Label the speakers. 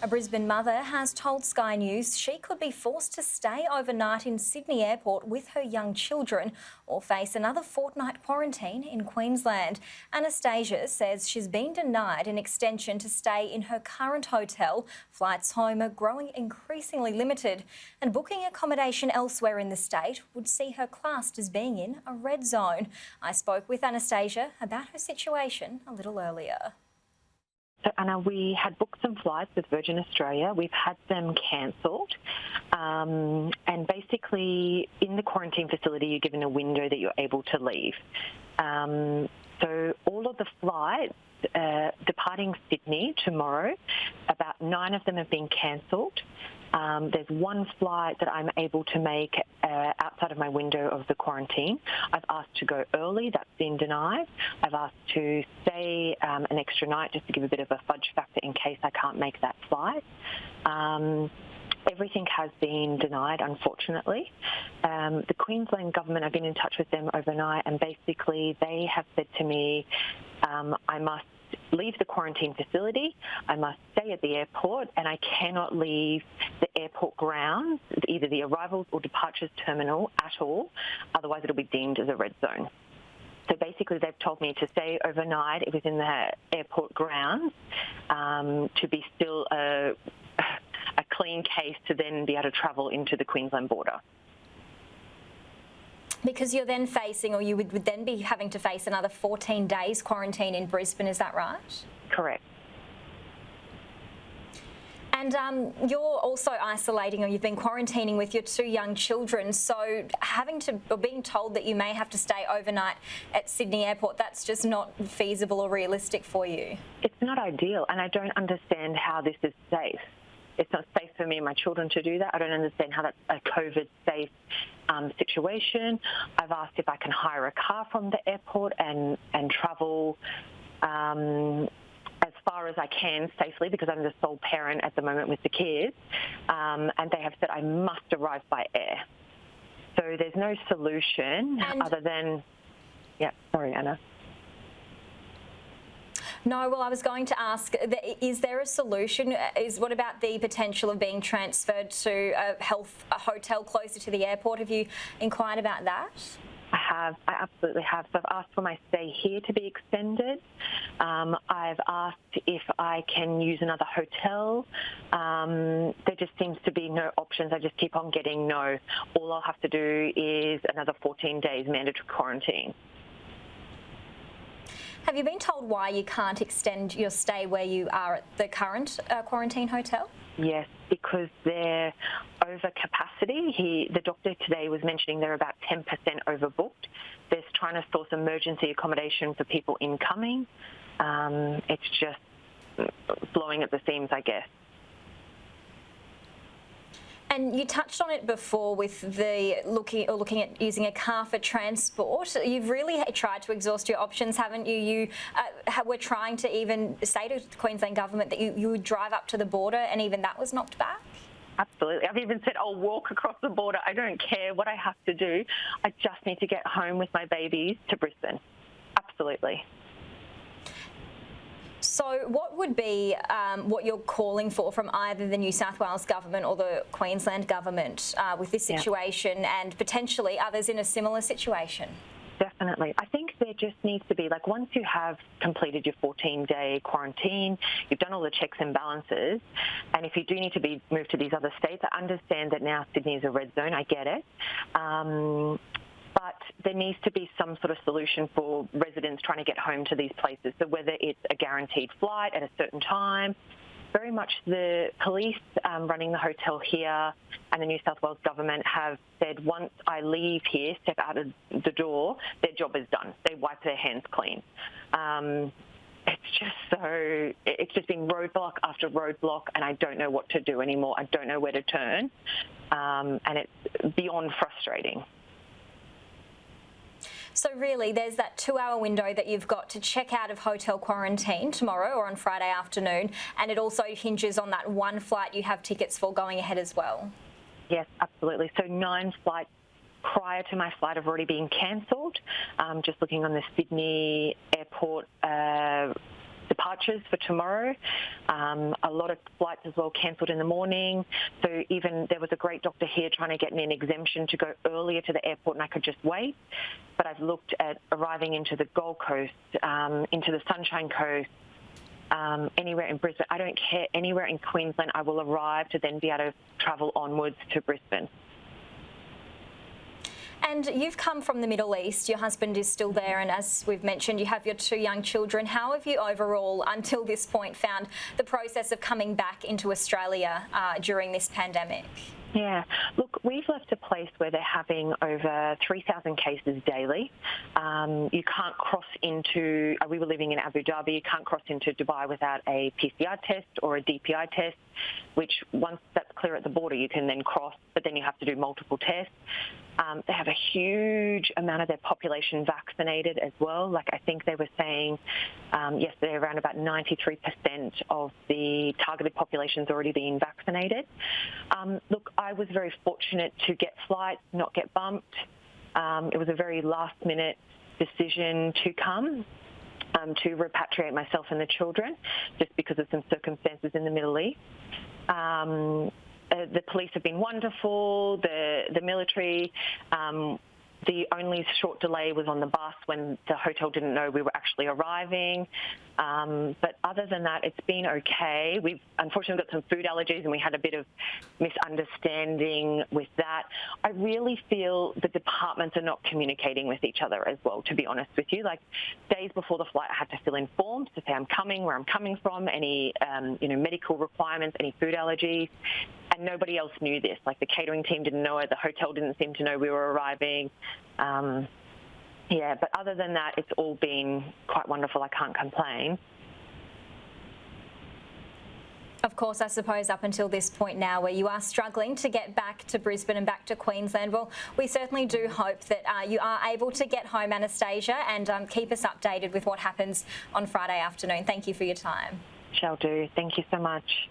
Speaker 1: A Brisbane mother has told Sky News she could be forced to stay overnight in Sydney Airport with her young children or face another fortnight quarantine in Queensland. Anastasia says she's been denied an extension to stay in her current hotel. Flights home are growing increasingly limited, and booking accommodation elsewhere in the state would see her classed as being in a red zone. I spoke with Anastasia about her situation a little earlier.
Speaker 2: So, Anna, we had booked some flights with Virgin Australia. We've had them cancelled. And basically, in the quarantine facility, you're given a window that you're able to leave. So all of the flights departing Sydney tomorrow, about 9 of them have been cancelled. There's one flight that I'm able to make outside of my window of the quarantine. I've asked to go early, that's been denied. I've asked to stay an extra night just to give a bit of a fudge factor in case I can't make that flight. Everything has been denied, unfortunately. The Queensland government, I've been in touch with them overnight, and basically they have said to me, I must leave the quarantine facility, I must stay at the airport, and I cannot leave the airport grounds, either the arrivals or departures terminal at all, otherwise it'll be deemed as a red zone. So basically they've told me to stay overnight within the airport grounds, to be still a clean case to then be able to travel into the Queensland border.
Speaker 1: Because you're then facing, or you would then be having to face another 14 days quarantine in Brisbane, is that right?
Speaker 2: Correct.
Speaker 1: And you're also isolating, or you've been quarantining with your 2 young children, so being told that you may have to stay overnight at Sydney Airport, that's just not feasible or realistic for you?
Speaker 2: It's not ideal, and I don't understand how this is safe. It's not safe for me and my children to do that. I don't understand how that's a COVID-safe situation. I've asked if I can hire a car from the airport and travel as far as I can safely, because I'm the sole parent at the moment with the kids, and they have said I must arrive by air. So there's no solution other than... Yeah, sorry, Anna.
Speaker 1: No, well, I was going to ask, is there a solution? What about the potential of being transferred to a hotel closer to the airport? Have you inquired about that?
Speaker 2: I absolutely have. So I've asked for my stay here to be extended. I've asked if I can use another hotel. There just seems to be no options. I just keep on getting no. All I'll have to do is another 14 days mandatory quarantine.
Speaker 1: Have you been told why you can't extend your stay where you are at the current quarantine hotel?
Speaker 2: Yes, because they're over capacity. The doctor today was mentioning they're about 10% overbooked. They're trying to source emergency accommodation for people incoming. It's just blowing at the seams, I guess.
Speaker 1: And you touched on it before with the looking at using a car for transport. You've really tried to exhaust your options, haven't you? You were trying to even say to the Queensland government that you would drive up to the border, and even that was knocked back?
Speaker 2: Absolutely. I've even said I'll walk across the border. I don't care what I have to do. I just need to get home with my babies to Brisbane. Absolutely.
Speaker 1: So what would be what you're calling for from either the New South Wales government or the Queensland government with this situation, and potentially others in a similar situation?
Speaker 2: Definitely. I think there just needs to be, like, once you have completed your 14-day quarantine, you've done all the checks and balances, and if you do need to be moved to these other states, I understand that now Sydney is a red zone, I get it. But there needs to be some sort of solution for residents trying to get home to these places. So whether it's a guaranteed flight at a certain time, very much the police running the hotel here and the New South Wales government have said once I leave here, step out of the door, their job is done. They wipe their hands clean. It's just been roadblock after roadblock, and I don't know what to do anymore. I don't know where to turn, and it's beyond frustrating.
Speaker 1: So really, there's that 2-hour window that you've got to check out of hotel quarantine tomorrow or on Friday afternoon, and it also hinges on that one flight you have tickets for going ahead as well.
Speaker 2: Yes, absolutely. So 9 flights prior to my flight have already been cancelled. Just looking on the Sydney Airport departures for tomorrow. A lot of flights as well cancelled in the morning. So even there was a great doctor here trying to get me an exemption to go earlier to the airport, and I could just wait. But I've looked at arriving into the Gold Coast, into the Sunshine Coast, anywhere in Brisbane. I don't care, anywhere in Queensland I will arrive to then be able to travel onwards to Brisbane.
Speaker 1: And you've come from the Middle East, your husband is still there, and as we've mentioned, you have your 2 young children. How have you overall, until this point, found the process of coming back into Australia during this pandemic?
Speaker 2: Yeah, look, we've left a place where they're having over 3,000 cases daily. You can't cross into, we were living in Abu Dhabi, you can't cross into Dubai without a PCR test or a DPI test, which once that's clear at the border, you can then cross, but then you have to do multiple tests. They have a huge amount of their population vaccinated as well. Like I think they were saying yesterday around about 93% of the targeted population's already been vaccinated. Look, I was very fortunate to get flights, not get bumped. It was a very last-minute decision to come, to repatriate myself and the children, just because of some circumstances in the Middle East. The police have been wonderful, the military. The only short delay was on the bus when the hotel didn't know we were actually arriving. But other than that, it's been okay. We've unfortunately got some food allergies and we had a bit of misunderstanding with that. I really feel the departments are not communicating with each other as well, to be honest with you. Like days before the flight, I had to fill in forms to say I'm coming, where I'm coming from, any medical requirements, any food allergies. And nobody else knew this. Like the catering team didn't know it. The hotel didn't seem to know we were arriving. But other than that, it's all been quite wonderful. I can't complain.
Speaker 1: Of course, I suppose up until this point now where you are struggling to get back to Brisbane and back to Queensland, well, we certainly do hope that you are able to get home, Anastasia, and keep us updated with what happens on Friday afternoon. Thank you for your time.
Speaker 2: Shall do. Thank you so much.